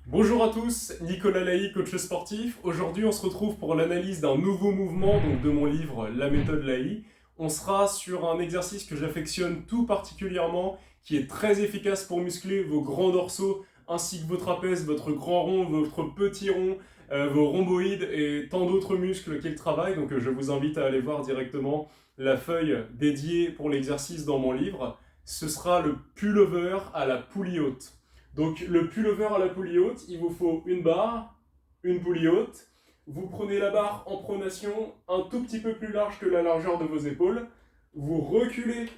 Bonjour à tous, Nicolas Laï, coach sportif. Aujourd'hui, on se retrouve pour l'analyse d'un nouveau mouvement donc de mon livre La méthode Laï. On sera sur un exercice que j'affectionne tout particulièrement, qui est très efficace pour muscler vos grands dorsaux, ainsi que vos trapèzes, votre grand rond, votre petit rond, vos rhomboïdes et tant d'autres muscles qu'ils travaillent. Donc je vous invite à aller voir directement la feuille dédiée pour l'exercice dans mon livre. Ce sera le pullover à la poulie haute. Donc le pullover à la poulie haute, il vous faut une barre, une poulie haute. Vous prenez la barre en pronation un tout petit peu plus large que la largeur de vos épaules. Vous reculez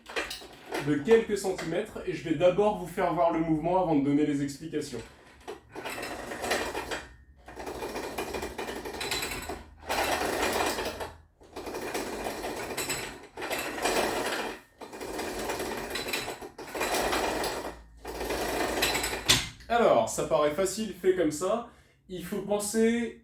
de quelques centimètres et je vais d'abord vous faire voir le mouvement avant de donner les explications. Alors, ça paraît facile fait comme ça. Il faut penser,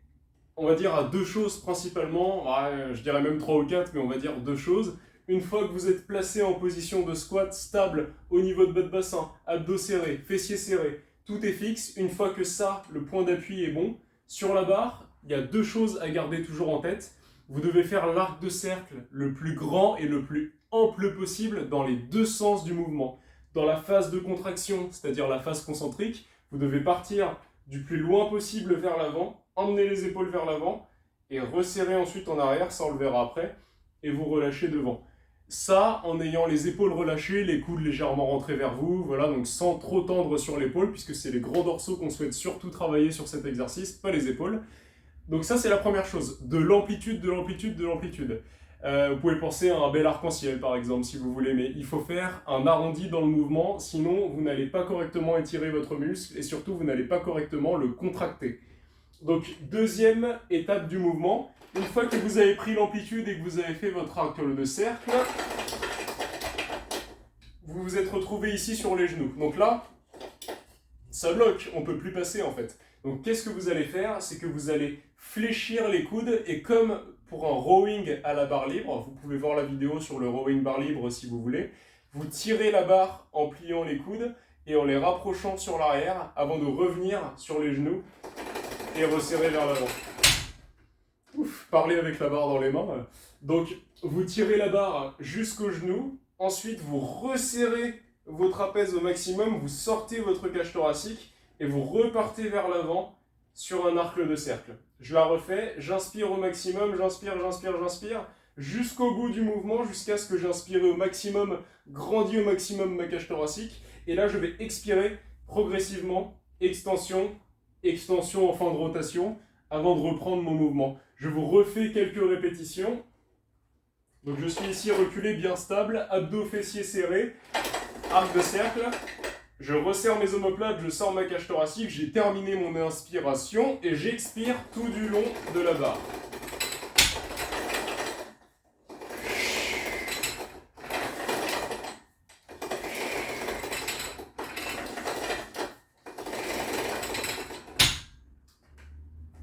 on va dire, à deux choses principalement. Ouais, je dirais même trois ou quatre, mais on va dire deux choses. Une fois que vous êtes placé en position de squat stable au niveau de votre bassin, abdos serrés, fessiers serrés, tout est fixe. Une fois que ça, le point d'appui est bon, sur la barre, il y a deux choses à garder toujours en tête. Vous devez faire l'arc de cercle le plus grand et le plus ample possible dans les deux sens du mouvement. Dans la phase de contraction, c'est-à-dire la phase concentrique, vous devez partir du plus loin possible vers l'avant, emmener les épaules vers l'avant et resserrer ensuite en arrière, ça on le verra après, et vous relâchez devant. Ça en ayant les épaules relâchées, les coudes légèrement rentrés vers vous, voilà, donc sans trop tendre sur l'épaule, puisque c'est les grands dorsaux qu'on souhaite surtout travailler sur cet exercice, pas les épaules. Donc ça c'est la première chose, de l'amplitude, de l'amplitude, de l'amplitude. Vous pouvez penser à un bel arc-en-ciel par exemple si vous voulez, mais il faut faire un arrondi dans le mouvement, sinon vous n'allez pas correctement étirer votre muscle et surtout vous n'allez pas correctement le contracter. Donc deuxième étape du mouvement, une fois que vous avez pris l'amplitude et que vous avez fait votre arc de cercle, vous vous êtes retrouvé ici sur les genoux. Donc là, ça bloque, on ne peut plus passer en fait. Donc qu'est-ce que vous allez faire? C'est que vous allez fléchir les coudes et comme pour un rowing à la barre libre, vous pouvez voir la vidéo sur le rowing barre libre si vous voulez, vous tirez la barre en pliant les coudes et en les rapprochant sur l'arrière avant de revenir sur les genoux et resserrer vers l'avant. Ouf, parler avec la barre dans les mains. Donc vous tirez la barre jusqu'au genou, ensuite vous resserrez vos trapèzes au maximum, vous sortez votre cage thoracique et vous repartez vers l'avant sur un arc de cercle. Je la refais, j'inspire au maximum, j'inspire, jusqu'au bout du mouvement, jusqu'à ce que j'inspire au maximum, grandis au maximum ma cage thoracique. Et là, je vais expirer progressivement, extension, extension en fin de rotation, avant de reprendre mon mouvement. Je vous refais quelques répétitions. Donc je suis ici reculé, bien stable, abdos fessiers serrés, arc de cercle. Je resserre mes omoplates, je sors ma cage thoracique, j'ai terminé mon inspiration et j'expire tout du long de la barre.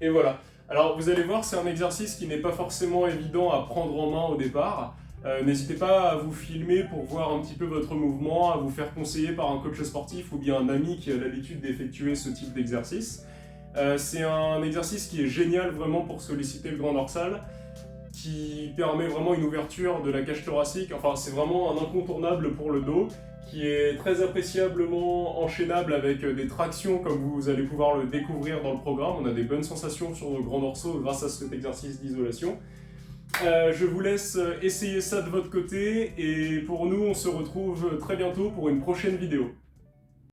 Et voilà. Alors vous allez voir, c'est un exercice qui n'est pas forcément évident à prendre en main au départ. N'hésitez pas à vous filmer pour voir un petit peu votre mouvement, à vous faire conseiller par un coach sportif ou bien un ami qui a l'habitude d'effectuer ce type d'exercice. C'est un exercice qui est génial vraiment pour solliciter le grand dorsal, qui permet vraiment une ouverture de la cage thoracique. Enfin, c'est vraiment un incontournable pour le dos, qui est très appréciablement enchaînable avec des tractions comme vous allez pouvoir le découvrir dans le programme. On a des bonnes sensations sur nos grands dorsaux grâce à cet exercice d'isolation. Je vous laisse essayer ça de votre côté et pour nous on se retrouve très bientôt pour une prochaine vidéo.